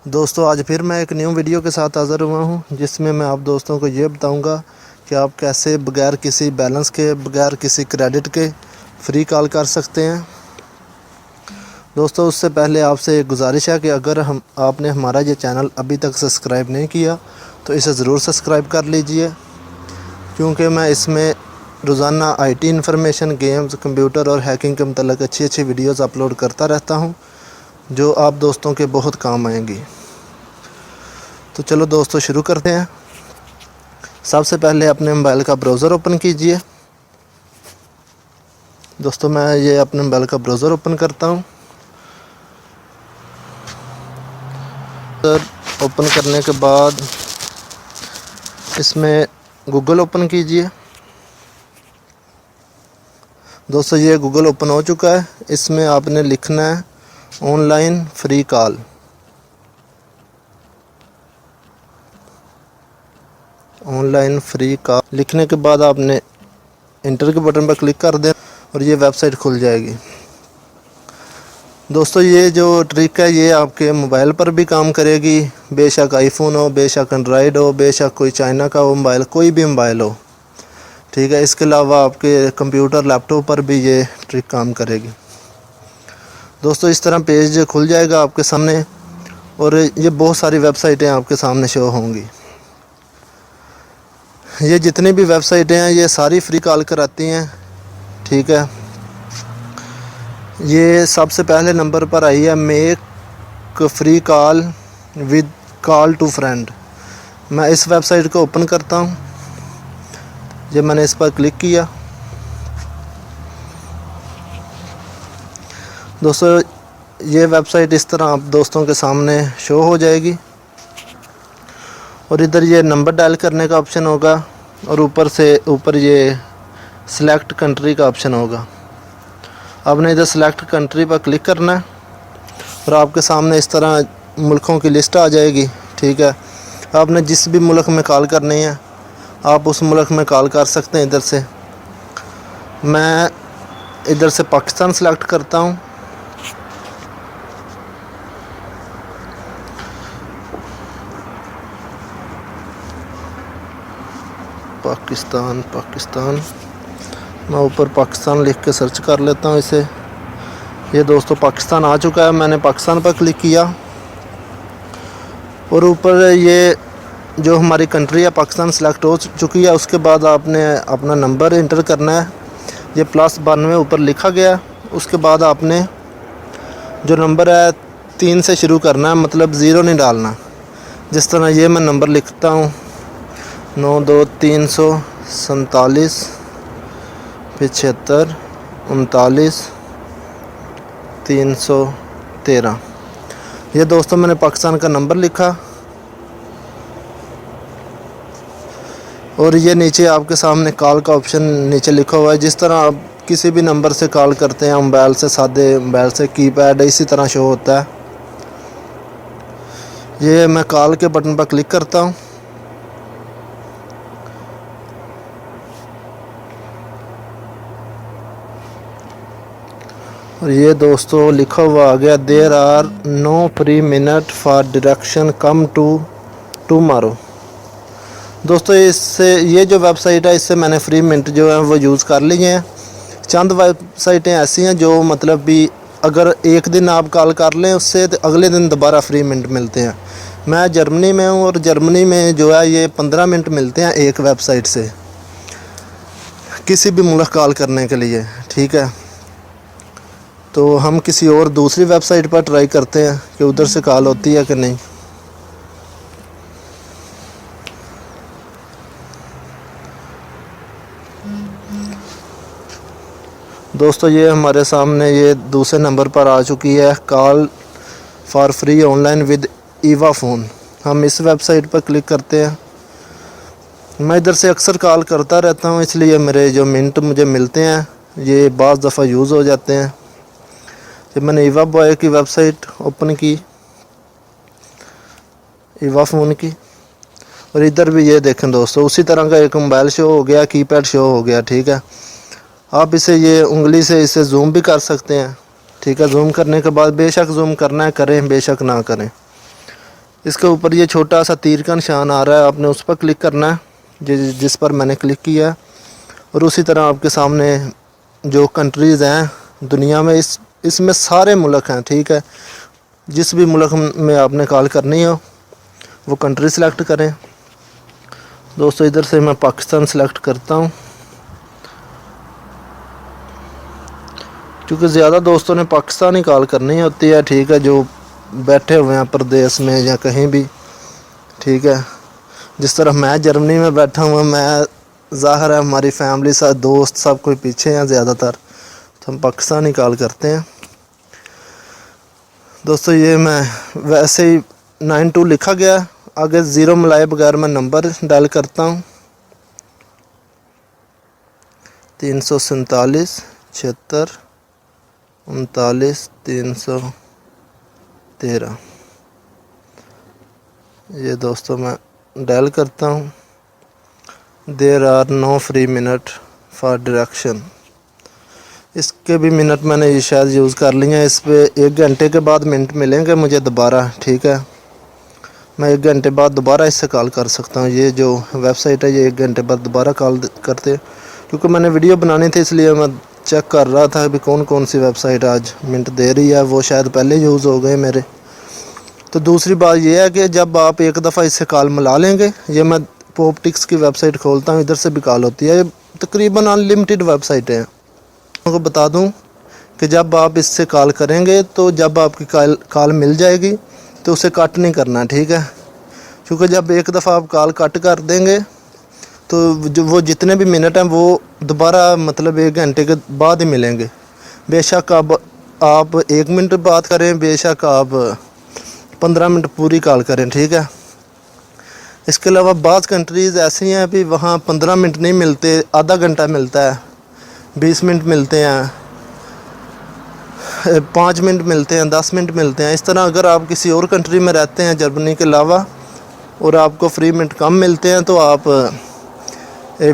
दोस्तों आज फिर मैं एक न्यू वीडियो के साथ हाज़िर हुआ हूं, जिसमें मैं आप दोस्तों को ये बताऊंगा कि आप कैसे बगैर किसी बैलेंस के, बगैर किसी क्रेडिट के फ्री कॉल कर सकते हैं। दोस्तों उससे पहले आपसे एक गुजारिश है कि अगर आपने हमारा ये चैनल अभी तक सब्सक्राइब नहीं किया तो इसे ज़रूर सब्सक्राइब कर लीजिए, क्योंकि मैं इसमें रोज़ाना आईटी इन्फॉर्मेशन, गेम्स, कंप्यूटर और हैकिंग के मतलब अच्छी वीडियोज़ अपलोड करता रहता हूँ, जो आप दोस्तों के बहुत काम आएंगी। तो चलो दोस्तों शुरू करते हैं। सबसे पहले अपने मोबाइल का ब्राउज़र ओपन कीजिए। दोस्तों मैं ये अपने मोबाइल का ब्राउज़र ओपन करता हूँ। ओपन करने के बाद इसमें गूगल ओपन कीजिए। दोस्तों ये गूगल ओपन हो चुका है। इसमें आपने लिखना है online free call. Online free call लिखने के बाद आपने इंटर के बटन पर क्लिक कर दें और ये वेबसाइट खुल जाएगी। दोस्तों ये जो ट्रिक है ये आपके मोबाइल पर भी काम करेगी, बेशक आईफोन हो, बेशक एंड्रॉयड हो, बेशक कोई चाइना का हो मोबाइल, कोई भी मोबाइल हो, ठीक है। इसके अलावा आपके कंप्यूटर, लैपटॉप पर भी ये ट्रिक काम करेगी। दोस्तों इस तरह पेज खुल जाएगा आपके सामने और ये बहुत सारी वेबसाइटें आपके सामने शो होंगी। ये जितनी भी वेबसाइटें हैं ये सारी फ्री कॉल कराती हैं, ठीक है। ये सबसे पहले नंबर पर आई है make free call with call to friend. मैं इस वेबसाइट को ओपन करता हूँ। जब मैंने इस पर क्लिक किया, दोस्तों ये वेबसाइट इस तरह आप दोस्तों के सामने शो हो जाएगी और इधर ये नंबर डायल करने का ऑप्शन होगा और ऊपर ये सिलेक्ट कंट्री का ऑप्शन होगा। आपने इधर सिलेक्ट कंट्री पर क्लिक करना है और आपके सामने इस तरह मुल्कों की लिस्ट आ जाएगी, ठीक है। आपने जिस भी मुल्क में कॉल करनी है आप उस मुल्क में कॉल कर सकते हैं। इधर से मैं इधर से पाकिस्तान सेलेक्ट करता हूँ। पाकिस्तान मैं ऊपर पाकिस्तान लिख के सर्च कर लेता हूँ इसे। ये दोस्तों पाकिस्तान आ चुका है। मैंने पाकिस्तान पर क्लिक किया और ऊपर ये जो हमारी कंट्री है पाकिस्तान सेलेक्ट हो चुकी है। उसके बाद आपने अपना नंबर इंटर करना है। ये +92 ऊपर लिखा गया। उसके बाद आपने जो नंबर है 3 से शुरू करना है, मतलब 0 नहीं डालना। जिस तरह ये मैं नंबर लिखता हूँ 92-347 75 39 313। ये दोस्तों मैंने पाकिस्तान का नंबर लिखा और ये नीचे आपके सामने कॉल का ऑप्शन नीचे लिखा हुआ है। जिस तरह आप किसी भी नंबर से कॉल करते हैं मोबाइल से, सादे मोबाइल से, कीपैड, इसी तरह शो होता है। ये मैं कॉल के बटन पर क्लिक करता हूँ और ये दोस्तों लिखा हुआ आ गया there are no free minute for direction come to tomorrow. दोस्तों इससे ये जो वेबसाइट है इससे मैंने फ्री मिनट जो है वो यूज़ कर लिए हैं। चंद वेबसाइटें ऐसी हैं जो मतलब भी अगर एक दिन आप कॉल कर लें उससे तो अगले दिन दोबारा फ्री मिनट मिलते हैं। मैं जर्मनी में हूँ और जर्मनी में जो है ये 15 मिनट मिलते हैं एक वेबसाइट से किसी भी मुल्क कॉल करने के लिए, ठीक है। तो हम किसी और दूसरी वेबसाइट पर ट्राई करते हैं कि उधर से कॉल होती है कि नहीं। दोस्तों ये हमारे सामने ये दूसरे नंबर पर आ चुकी है call for free online with Eva phone. हम इस वेबसाइट पर क्लिक करते हैं। मैं इधर से अक्सर कॉल करता रहता हूँ, इसलिए मेरे जो मिनट मुझे मिलते हैं ये बाज़ दफ़ा यूज़ हो जाते हैं। जब मैंने ईवा बॉय की वेबसाइट ओपन की, ईवा फ़ोन की, और इधर भी ये देखें दोस्तों उसी तरह का एक मोबाइल शो हो गया, कीपैड शो हो गया, ठीक है। आप इसे ये उंगली से इसे जूम भी कर सकते हैं, ठीक है। जूम करने के बाद बेशक जूम करना है करें, बेशक ना करें, इसके ऊपर ये छोटा सा तीर का निशान आ रहा है, आपने उस पर क्लिक करना है जिस पर मैंने क्लिक किया है। और उसी तरह आपके सामने जो कंट्रीज़ हैं दुनिया में, इसमें सारे मुल्क हैं, ठीक है। जिस भी मुल्क में आपने कॉल करनी हो वो कंट्री सेलेक्ट करें। दोस्तों इधर से मैं पाकिस्तान सेलेक्ट करता हूँ, क्योंकि ज़्यादा दोस्तों ने पाकिस्तानी कॉल करनी होती है, ठीक है, जो बैठे हुए हैं प्रदेश में या कहीं भी, ठीक है। जिस तरह मैं जर्मनी में बैठा हुआ, मैं ज़ाहिर है हमारी फैमिली साथ दोस्त सब कोई पीछे हैं ज़्यादातर, तो हम पाकिस्तानी कॉल करते हैं। दोस्तों ये मैं वैसे ही 92 लिखा गया, आगे ज़ीरो मिलाए बगैर मैं नंबर डायल करता हूँ, 347 76 39 313। ये दोस्तों मैं डायल करता हूँ। There are no free minute for direction. इसके भी मिनट मैंने ये शायद यूज़ कर लिए हैं। इस पे 1 घंटे के बाद मिनट मिलेंगे मुझे दोबारा, ठीक है। मैं 1 घंटे बाद दोबारा इससे कॉल कर सकता हूँ। ये जो वेबसाइट है ये 1 घंटे बाद दोबारा कॉल करते, क्योंकि मैंने वीडियो बनानी थी इसलिए मैं चेक कर रहा था अभी कौन कौन सी वेबसाइट आज मिनट दे रही है, वो शायद पहले यूज़ हो गए मेरे। तो दूसरी बात ये है कि जब आप एक दफ़ा इससे कॉल मिला लेंगे, ये मैं पॉपटिक्स की वेबसाइट खोलता हूँ, इधर से भी कॉल होती है, ये तकरीबन अनलिमिटेड वेबसाइट है। आपको बता दूं कि जब आप इससे कॉल करेंगे तो जब आपकी कॉल मिल जाएगी तो उसे कट नहीं करना, ठीक है। क्योंकि जब एक दफ़ा आप कॉल कट कर देंगे तो जो वो जितने भी मिनट हैं वो दोबारा मतलब 1 घंटे के बाद ही मिलेंगे। बेशक आप 1 मिनट बात करें, बेशक आप 15 मिनट पूरी कॉल करें, ठीक है। इसके अलावा बाज़ कंट्रीज़ ऐसी हैं भी वहाँ 15 मिनट नहीं मिलते, आधा घंटा मिलता है, 20 मिनट मिलते हैं, 5 मिनट मिलते हैं, 10 मिनट मिलते हैं। इस तरह अगर आप किसी और कंट्री में रहते हैं जर्मनी के अलावा और आपको फ्री मिनट कम मिलते हैं तो आप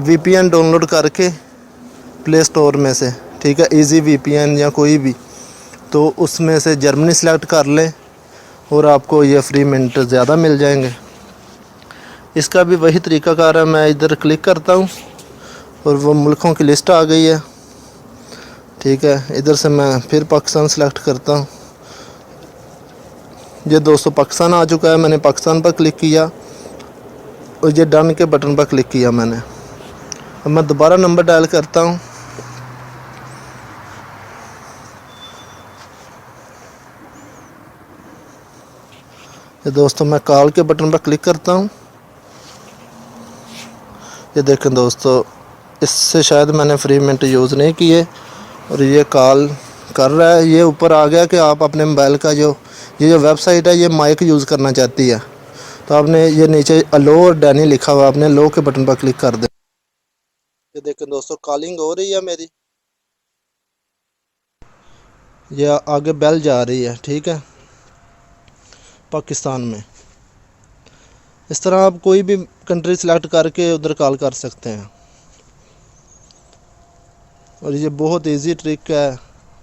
VPN डाउनलोड करके प्ले स्टोर में से, ठीक है, इजी VPN या कोई भी, तो उसमें से जर्मनी सेलेक्ट कर लें और आपको ये फ्री मिनट ज़्यादा मिल जाएंगे। इसका भी वही तरीक़ाकार है। मैं इधर क्लिक करता हूँ और वो मुल्कों की लिस्ट आ गई है, ठीक है। इधर से मैं फिर पाकिस्तान सेलेक्ट करता हूँ। ये दोस्तों पाकिस्तान आ चुका है, मैंने पाकिस्तान पर क्लिक किया और ये डन के बटन पर क्लिक किया मैंने। अब मैं दोबारा नंबर डायल करता हूँ, ये दोस्तों मैं कॉल के बटन पर क्लिक करता हूँ। ये देखें दोस्तों, इससे शायद मैंने फ्री मिनट यूज़ नहीं किए और ये कॉल कर रहा है। ये ऊपर आ गया कि आप अपने मोबाइल का ये जो वेबसाइट है ये माइक यूज़ करना चाहती है, तो आपने ये नीचे अलो और डैनी लिखा हुआ, आपने लो के बटन पर क्लिक कर दें। ये देखें दोस्तों कॉलिंग हो रही है मेरी, ये आगे बेल जा रही है, ठीक है, पाकिस्तान में। इस तरह आप कोई भी कंट्री सेलेक्ट करके उधर कॉल कर सकते हैं और ये बहुत इजी ट्रिक है,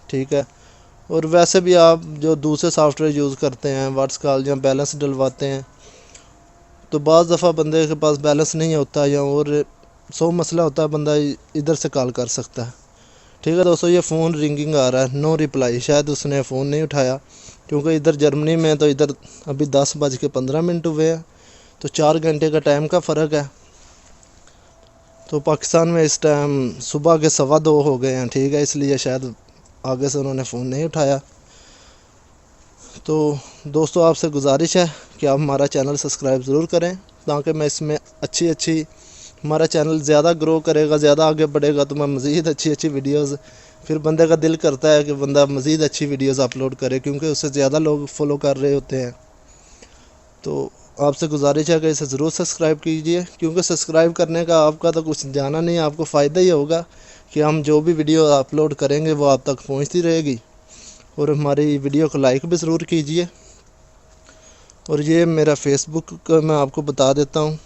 ठीक है। और वैसे भी आप जो दूसरे सॉफ्टवेयर यूज़ करते हैं व्हाट्स कॉल या बैलेंस डलवाते हैं, तो बाज़ दफ़ा बंदे के पास बैलेंस नहीं होता या और 100 मसला होता है, बंदा इधर से कॉल कर सकता है, ठीक है। दोस्तों ये फ़ोन रिंगिंग आ रहा है, नो रिप्लाई, शायद उसने फ़ोन नहीं उठाया, क्योंकि इधर जर्मनी में तो इधर अभी 10:15 हुए हैं, तो 4 घंटे का टाइम का फ़र्क है। तो पाकिस्तान में इस टाइम सुबह के 2:15 हो गए हैं, ठीक है, इसलिए शायद आगे से उन्होंने फ़ोन नहीं उठाया। तो दोस्तों आपसे गुजारिश है कि आप हमारा चैनल सब्सक्राइब ज़रूर करें, ताकि मैं इसमें अच्छी हमारा चैनल ज़्यादा ग्रो करेगा, ज़्यादा आगे बढ़ेगा, तो मैं मज़ीद अच्छी वीडियोज़, फिर बंदे का दिल करता है कि बंदा मज़ीद अच्छी वीडियोज़ अपलोड करे, क्योंकि उससे ज़्यादा लोग फॉलो कर रहे होते हैं। तो आपसे गुजारिश है कि इसे ज़रूर सब्सक्राइब कीजिए, क्योंकि सब्सक्राइब करने का आपका तो कुछ जाना नहीं, आपको फ़ायदा ही होगा कि हम जो भी वीडियो अपलोड करेंगे वो आप तक पहुंचती रहेगी। और हमारी वीडियो को लाइक भी ज़रूर कीजिए। और ये मेरा फेसबुक का मैं आपको बता देता हूँ,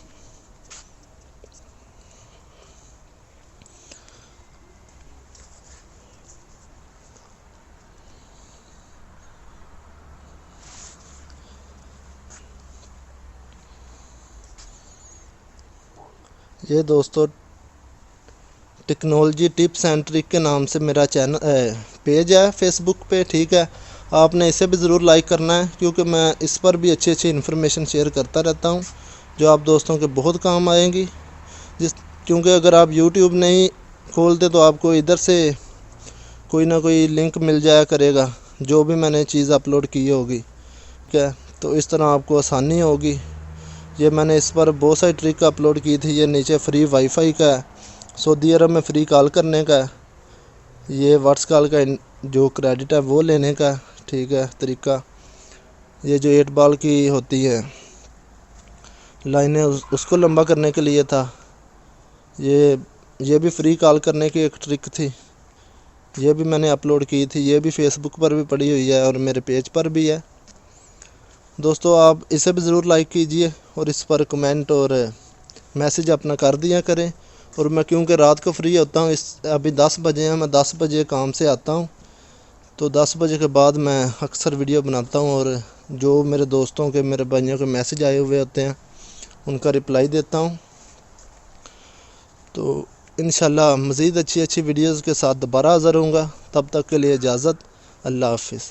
ये दोस्तों टेक्नोलॉजी टिप्स एंड ट्रिक के नाम से मेरा चैनल पेज है फेसबुक पे, ठीक है। आपने इसे भी ज़रूर लाइक करना है, क्योंकि मैं इस पर भी अच्छी अच्छी इन्फॉर्मेशन शेयर करता रहता हूँ जो आप दोस्तों के बहुत काम आएंगी। क्योंकि अगर आप यूट्यूब नहीं खोलते तो आपको इधर से कोई ना कोई लिंक मिल जाया करेगा जो भी मैंने चीज़ अपलोड की होगी, ठीक है। तो इस तरह आपको आसानी होगी। ये मैंने इस पर बहुत सारी ट्रिक अपलोड की थी। ये नीचे फ्री वाईफाई का है, सऊदी अरब में फ्री कॉल करने का है। ये व्हाट्स कॉल का जो क्रेडिट है वो लेने का, ठीक है, तरीका। ये जो 8 बॉल की होती है लाइनें उसको लंबा करने के लिए था। ये भी फ्री कॉल करने की एक ट्रिक थी, ये भी मैंने अपलोड की थी। ये भी फेसबुक पर भी पड़ी हुई है और मेरे पेज पर भी है। दोस्तों आप इसे भी ज़रूर लाइक कीजिए और इस पर कमेंट और मैसेज अपना कर दिया करें। और मैं क्योंकि रात को फ्री होता हूँ, अभी 10 बजे हैं, मैं 10 बजे काम से आता हूँ, तो 10 बजे के बाद मैं अक्सर वीडियो बनाता हूँ और जो मेरे दोस्तों के, मेरे भाइयों के मैसेज आए हुए होते हैं उनका रिप्लाई देता हूँ। तो इंशाल्लाह मज़ीद अच्छी अच्छी वीडियोज़ के साथ दोबारा हाज़िर होऊंगा। तब तक के लिए इजाज़त। अल्लाह हाफिज़।